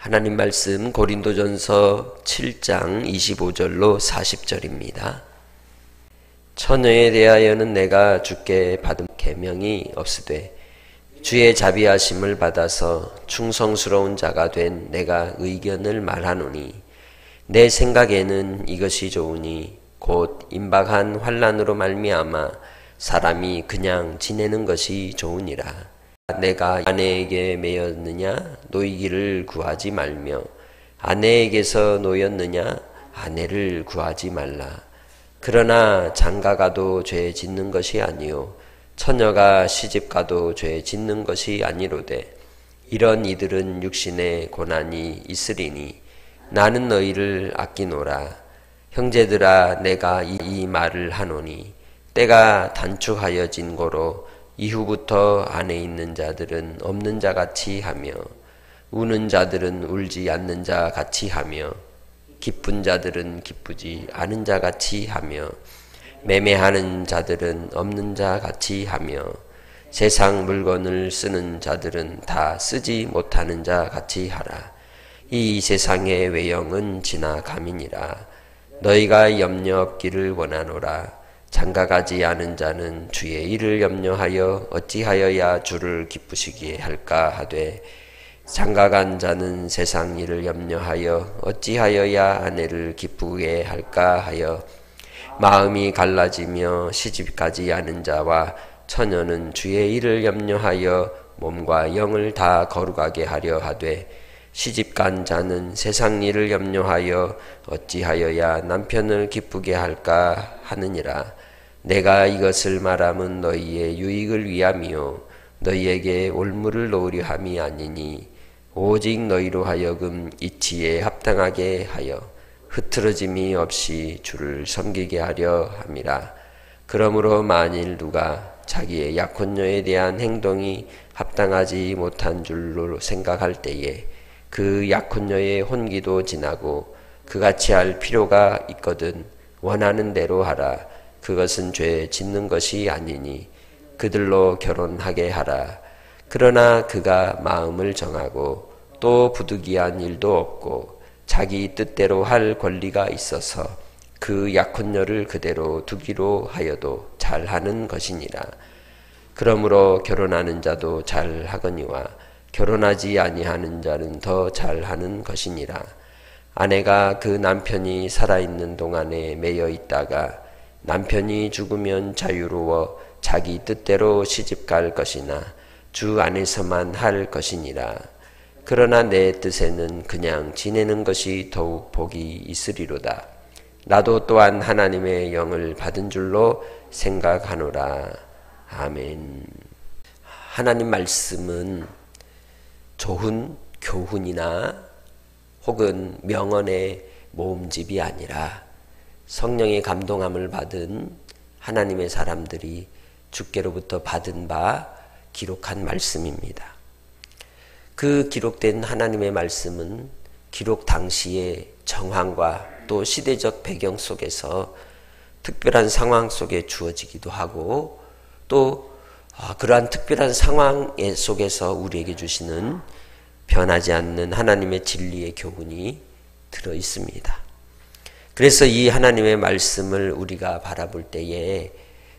하나님 말씀 고린도전서 7장 25절로 40절입니다. 처녀에 대하여는 내가 주께 받은 계명이 없으되 주의 자비하심을 받아서 충성스러운 자가 된 내가 의견을 말하노니 내 생각에는 이것이 좋으니 곧 임박한 환난으로 말미암아 사람이 그냥 지내는 것이 좋으니라. 내가 아내에게 매였느냐 놓이기를 구하지 말며 아내에게서 놓였느냐 아내를 구하지 말라. 그러나 장가가도 죄 짓는 것이 아니요 처녀가 시집가도 죄 짓는 것이 아니로되 이런 이들은 육신의 고난이 있으리니 나는 너희를 아끼노라. 형제들아 내가 이 말을 하노니 때가 단축하여진 고로 이후부터 안에 있는 자들은 없는 자 같이 하며 우는 자들은 울지 않는 자 같이 하며 기쁜 자들은 기쁘지 않은 자 같이 하며 매매하는 자들은 없는 자 같이 하며 세상 물건을 쓰는 자들은 다 쓰지 못하는 자 같이 하라. 이 세상의 외형은 지나감이니라. 너희가 염려 없기를 원하노라. 장가가지 않은 자는 주의 일을 염려하여 어찌하여야 주를 기쁘시게 할까 하되 장가간 자는 세상 일을 염려하여 어찌하여야 아내를 기쁘게 할까 하여 마음이 갈라지며 시집가지 않은 자와 처녀는 주의 일을 염려하여 몸과 영을 다 거룩하게 하려 하되 시집간 자는 세상 일을 염려하여 어찌하여야 남편을 기쁘게 할까 하느니라. 내가 이것을 말함은 너희의 유익을 위함이요 너희에게 올무를 놓으려 함이 아니니 오직 너희로 하여금 이치에 합당하게 하여 흐트러짐이 없이 주를 섬기게 하려 함이라. 그러므로 만일 누가 자기의 약혼녀에 대한 행동이 합당하지 못한 줄로 생각할 때에 그 약혼녀의 혼기도 지나고 그같이 할 필요가 있거든 원하는 대로 하라. 그것은 죄 짓는 것이 아니니 그들로 결혼하게 하라. 그러나 그가 마음을 정하고 또 부득이한 일도 없고 자기 뜻대로 할 권리가 있어서 그 약혼녀를 그대로 두기로 하여도 잘하는 것이니라. 그러므로 결혼하는 자도 잘하거니와 결혼하지 아니하는 자는 더 잘하는 것이니라. 아내가 그 남편이 살아있는 동안에 매여 있다가 남편이 죽으면 자유로워 자기 뜻대로 시집갈 것이나 주 안에서만 할 것이니라. 그러나 내 뜻에는 그냥 지내는 것이 더욱 복이 있으리로다. 나도 또한 하나님의 영을 받은 줄로 생각하노라. 아멘. 하나님 말씀은 좋은 교훈이나 혹은 명언의 모음집이 아니라 성령의 감동함을 받은 하나님의 사람들이 주께로부터 받은 바 기록한 말씀입니다. 그 기록된 하나님의 말씀은 기록 당시의 정황과 또 시대적 배경 속에서 특별한 상황 속에 주어지기도 하고 또 그러한 특별한 상황 속에서 우리에게 주시는 변하지 않는 하나님의 진리의 교훈이 들어 있습니다. 그래서 이 하나님의 말씀을 우리가 바라볼 때에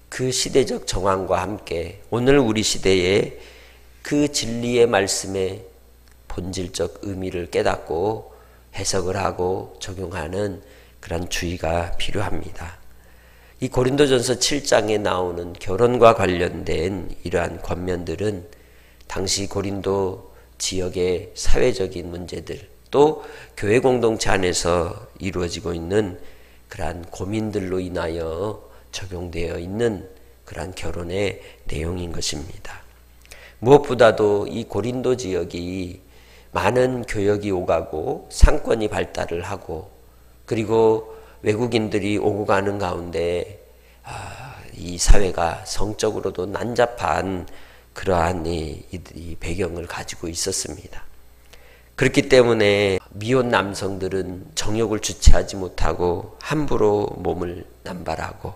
그 시대적 정황과 함께 오늘 우리 시대에 그 진리의 말씀의 본질적 의미를 깨닫고 해석을 하고 적용하는 그런 주의가 필요합니다. 이 고린도전서 7장에 나오는 결혼과 관련된 이러한 권면들은 당시 고린도 지역의 사회적인 문제들 또 교회 공동체 안에서 이루어지고 있는 그러한 고민들로 인하여 적용되어 있는 그러한 결혼의 내용인 것입니다. 무엇보다도 이 고린도 지역이 많은 교역이 오가고 상권이 발달을 하고 그리고 외국인들이 오고 가는 가운데 이 사회가 성적으로도 난잡한 그러한 이 배경을 가지고 있었습니다. 그렇기 때문에 미혼 남성들은 정욕을 주체하지 못하고 함부로 몸을 남발하고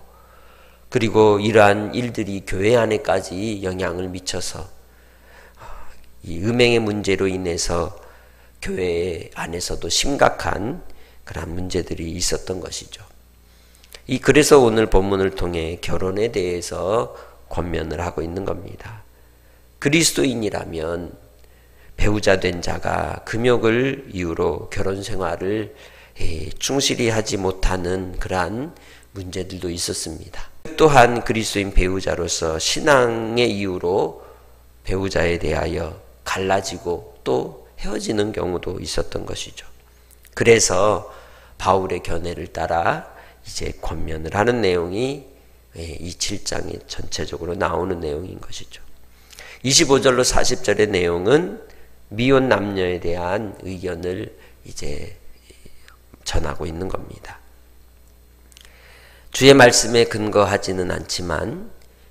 그리고 이러한 일들이 교회 안에까지 영향을 미쳐서 이 음행의 문제로 인해서 교회 안에서도 심각한 그런 문제들이 있었던 것이죠. 그래서 오늘 본문을 통해 결혼에 대해서 권면을 하고 있는 겁니다. 그리스도인이라면 배우자 된 자가 금욕을 이유로 결혼 생활을 충실히 하지 못하는 그러한 문제들도 있었습니다. 또한 그리스도인 배우자로서 신앙의 이유로 배우자에 대하여 갈라지고 또 헤어지는 경우도 있었던 것이죠. 그래서 바울의 견해를 따라 이제 권면을 하는 내용이 이 7장에 전체적으로 나오는 내용인 것이죠. 25절로 40절의 내용은 미혼 남녀에 대한 의견을 이제 전하고 있는 겁니다. 주의 말씀에 근거하지는 않지만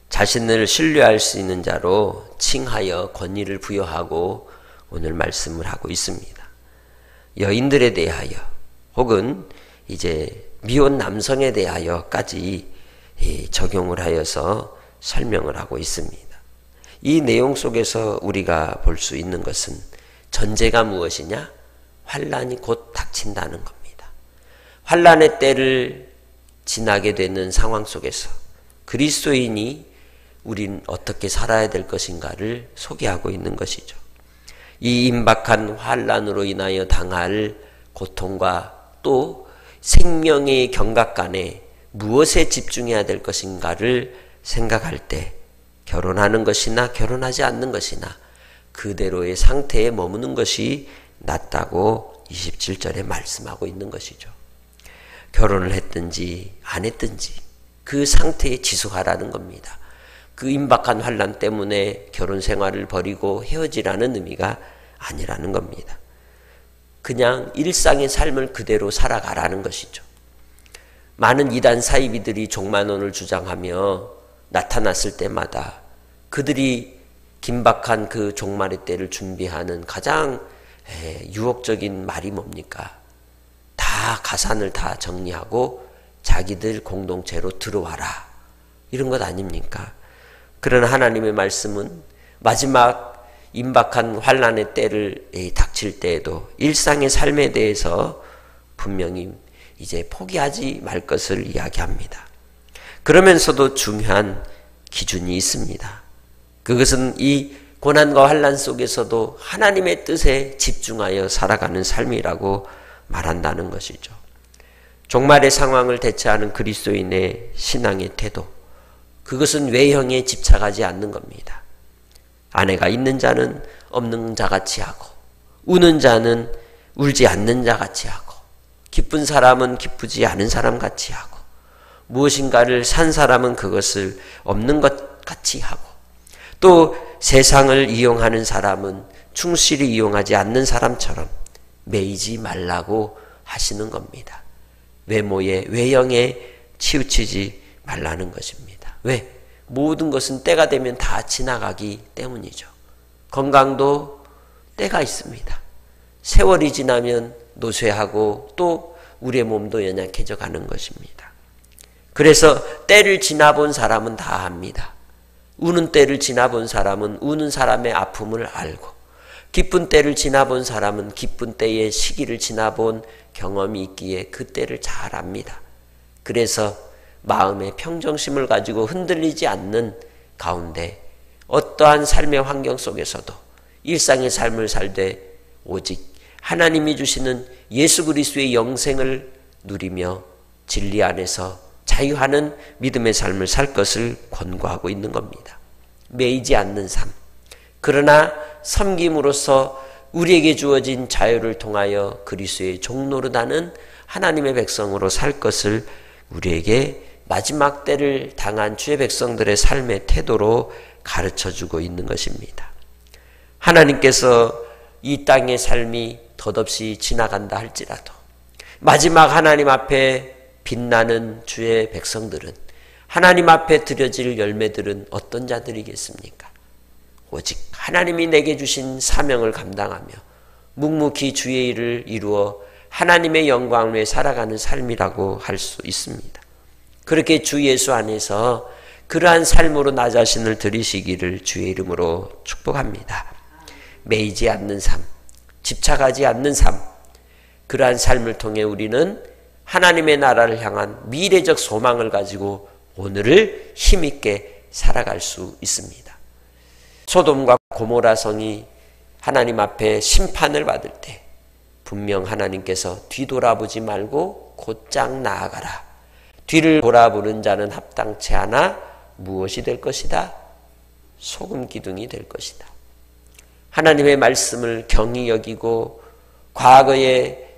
자신을 신뢰할 수 있는 자로 칭하여 권위를 부여하고 오늘 말씀을 하고 있습니다. 여인들에 대하여 혹은 이제 미혼 남성에 대하여까지 적용을 하여서 설명을 하고 있습니다. 이 내용 속에서 우리가 볼 수 있는 것은 전제가 무엇이냐? 환란이 곧 닥친다는 겁니다. 환란의 때를 지나게 되는 상황 속에서 그리스도인이 우린 어떻게 살아야 될 것인가를 소개하고 있는 것이죠. 이 임박한 환란으로 인하여 당할 고통과 또 생명의 경각 간에 무엇에 집중해야 될 것인가를 생각할 때 결혼하는 것이나 결혼하지 않는 것이나 그대로의 상태에 머무는 것이 낫다고 27절에 말씀하고 있는 것이죠. 결혼을 했든지 안 했든지 그 상태에 지속하라는 겁니다. 그 임박한 환란 때문에 결혼 생활을 버리고 헤어지라는 의미가 아니라는 겁니다. 그냥 일상의 삶을 그대로 살아가라는 것이죠. 많은 이단 사이비들이 종만론을 주장하며 나타났을 때마다 그들이 긴박한 그 종말의 때를 준비하는 가장 유혹적인 말이 뭡니까? 다 가산을 다 정리하고 자기들 공동체로 들어와라. 이런 것 아닙니까? 그러나 하나님의 말씀은 마지막 임박한 환란의 때를 닥칠 때에도 일상의 삶에 대해서 분명히 이제 포기하지 말 것을 이야기합니다. 그러면서도 중요한 기준이 있습니다. 그것은 이 고난과 환란 속에서도 하나님의 뜻에 집중하여 살아가는 삶이라고 말한다는 것이죠. 종말의 상황을 대처하는 그리스도인의 신앙의 태도, 그것은 외형에 집착하지 않는 겁니다. 아내가 있는 자는 없는 자같이 하고 우는 자는 울지 않는 자같이 하고 기쁜 사람은 기쁘지 않은 사람 같이 하고 무엇인가를 산 사람은 그것을 없는 것 같이 하고 또 세상을 이용하는 사람은 충실히 이용하지 않는 사람처럼 매이지 말라고 하시는 겁니다. 외모에 외형에 치우치지 말라는 것입니다. 왜? 모든 것은 때가 되면 다 지나가기 때문이죠. 건강도 때가 있습니다. 세월이 지나면 노쇠하고 또 우리의 몸도 연약해져 가는 것입니다. 그래서 때를 지나본 사람은 다 압니다. 우는 때를 지나본 사람은 우는 사람의 아픔을 알고 기쁜 때를 지나본 사람은 기쁜 때의 시기를 지나본 경험이 있기에 그 때를 잘 압니다. 그래서 마음의 평정심을 가지고 흔들리지 않는 가운데 어떠한 삶의 환경 속에서도 일상의 삶을 살되 오직 하나님이 주시는 예수 그리스도의 영생을 누리며 진리 안에서 자유하는 믿음의 삶을 살 것을 권고하고 있는 겁니다. 매이지 않는 삶. 그러나 섬김으로써 우리에게 주어진 자유를 통하여 그리스도의 종노릇하는 하나님의 백성으로 살 것을 우리에게 마지막 때를 당한 주의 백성들의 삶의 태도로 가르쳐주고 있는 것입니다. 하나님께서 이 땅의 삶이 덧없이 지나간다 할지라도 마지막 하나님 앞에 빛나는 주의 백성들은 하나님 앞에 드려질 열매들은 어떤 자들이겠습니까? 오직 하나님이 내게 주신 사명을 감당하며 묵묵히 주의 일을 이루어 하나님의 영광을 위해 살아가는 삶이라고 할 수 있습니다. 그렇게 주 예수 안에서 그러한 삶으로 나 자신을 들이시기를 주의 이름으로 축복합니다. 매이지 않는 삶, 집착하지 않는 삶, 그러한 삶을 통해 우리는 하나님의 나라를 향한 미래적 소망을 가지고 오늘을 힘있게 살아갈 수 있습니다. 소돔과 고모라 성이 하나님 앞에 심판을 받을 때 분명 하나님께서 뒤돌아보지 말고 곧장 나아가라. 뒤를 돌아보는 자는 합당치 않아 무엇이 될 것이다? 소금 기둥이 될 것이다. 하나님의 말씀을 경히 여기고 과거에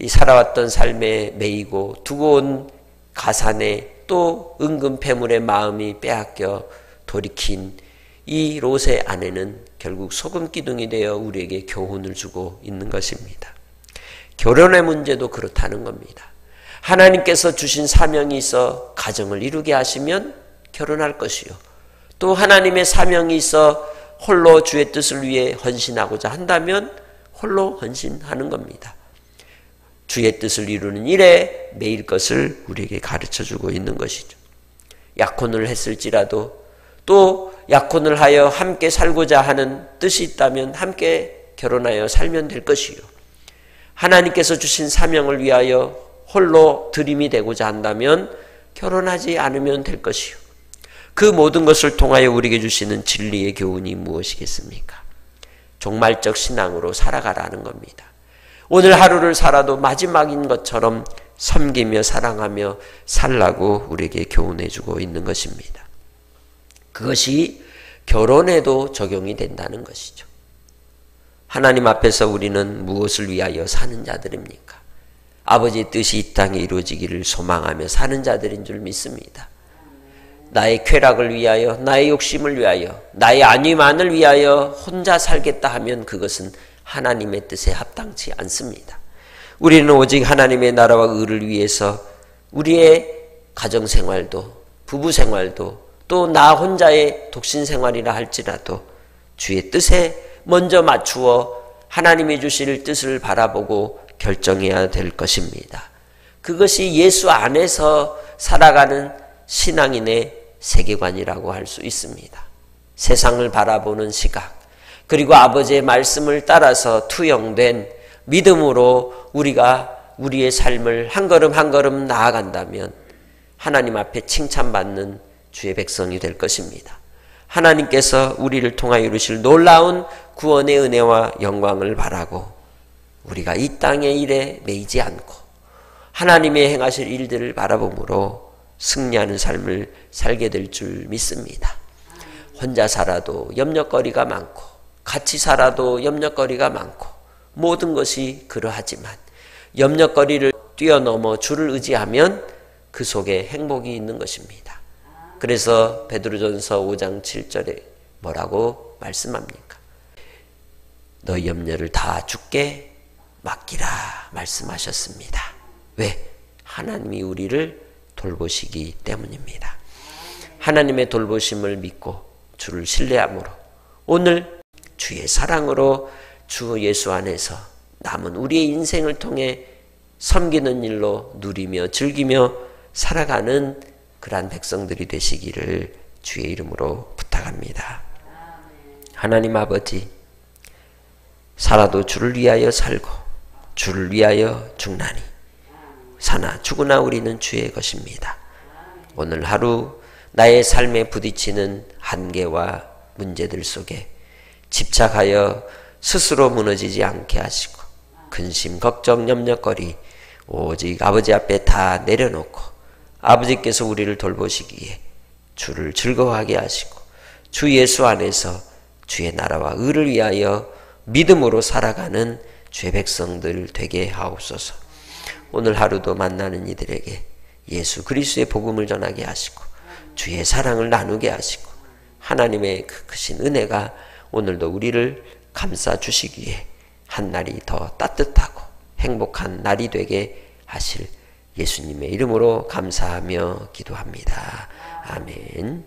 살아왔던 삶에 매이고 두고 온 가산에 또 은근 패물의 마음이 빼앗겨 돌이킨 이 롯의 아내는 결국 소금 기둥이 되어 우리에게 교훈을 주고 있는 것입니다. 결혼의 문제도 그렇다는 겁니다. 하나님께서 주신 사명이 있어 가정을 이루게 하시면 결혼할 것이요. 또 하나님의 사명이 있어 홀로 주의 뜻을 위해 헌신하고자 한다면 홀로 헌신하는 겁니다. 주의 뜻을 이루는 일에 매일 것을 우리에게 가르쳐주고 있는 것이죠. 약혼을 했을지라도 또 약혼을 하여 함께 살고자 하는 뜻이 있다면 함께 결혼하여 살면 될 것이요. 하나님께서 주신 사명을 위하여 홀로 드림이 되고자 한다면 결혼하지 않으면 될 것이요. 그 모든 것을 통하여 우리에게 주시는 진리의 교훈이 무엇이겠습니까? 종말적 신앙으로 살아가라는 겁니다. 오늘 하루를 살아도 마지막인 것처럼 섬기며 사랑하며 살라고 우리에게 교훈해 주고 있는 것입니다. 그것이 결혼에도 적용이 된다는 것이죠. 하나님 앞에서 우리는 무엇을 위하여 사는 자들입니까? 아버지의 뜻이 이 땅에 이루어지기를 소망하며 사는 자들인 줄 믿습니다. 나의 쾌락을 위하여, 나의 욕심을 위하여, 나의 안위만을 위하여 혼자 살겠다 하면 그것은 하나님의 뜻에 합당치 않습니다. 우리는 오직 하나님의 나라와 의를 위해서 우리의 가정생활도, 부부생활도, 또 나 혼자의 독신생활이라 할지라도 주의 뜻에 먼저 맞추어 하나님이 주실 뜻을 바라보고 결정해야 될 것입니다. 그것이 예수 안에서 살아가는 신앙인의 세계관이라고 할 수 있습니다. 세상을 바라보는 시각, 그리고 아버지의 말씀을 따라서 투영된 믿음으로 우리가 우리의 삶을 한 걸음 한 걸음 나아간다면 하나님 앞에 칭찬받는 주의 백성이 될 것입니다. 하나님께서 우리를 통하여 이루실 놀라운 구원의 은혜와 영광을 바라고 우리가 이 땅의 일에 매이지 않고 하나님의 행하실 일들을 바라보므로 승리하는 삶을 살게 될 줄 믿습니다. 혼자 살아도 염려거리가 많고 같이 살아도 염려거리가 많고 모든 것이 그러하지만 염려거리를 뛰어넘어 주를 의지하면 그 속에 행복이 있는 것입니다. 그래서 베드로전서 5장 7절에 뭐라고 말씀합니까? 너 염려를 다 주께 맡기라 말씀하셨습니다. 왜? 하나님이 우리를 돌보시기 때문입니다. 하나님의 돌보심을 믿고 주를 신뢰함으로 오늘 주의 사랑으로 주 예수 안에서 남은 우리의 인생을 통해 섬기는 일로 누리며 즐기며 살아가는 그러한 백성들이 되시기를 주의 이름으로 부탁합니다. 하나님 아버지, 살아도 주를 위하여 살고 주를 위하여 죽나니 사나 죽으나 우리는 주의 것입니다. 오늘 하루 나의 삶에 부딪히는 한계와 문제들 속에 집착하여 스스로 무너지지 않게 하시고 근심, 걱정, 염려거리 오직 아버지 앞에 다 내려놓고 아버지께서 우리를 돌보시기에 주를 즐거워하게 하시고 주 예수 안에서 주의 나라와 의를 위하여 믿음으로 살아가는 주의 백성들 되게 하옵소서. 오늘 하루도 만나는 이들에게 예수 그리스도의 복음을 전하게 하시고 주의 사랑을 나누게 하시고 하나님의 그 크신 은혜가 오늘도 우리를 감싸 주시기에 한 날이 더 따뜻하고 행복한 날이 되게 하실 예수님의 이름으로 감사하며 기도합니다. 아멘.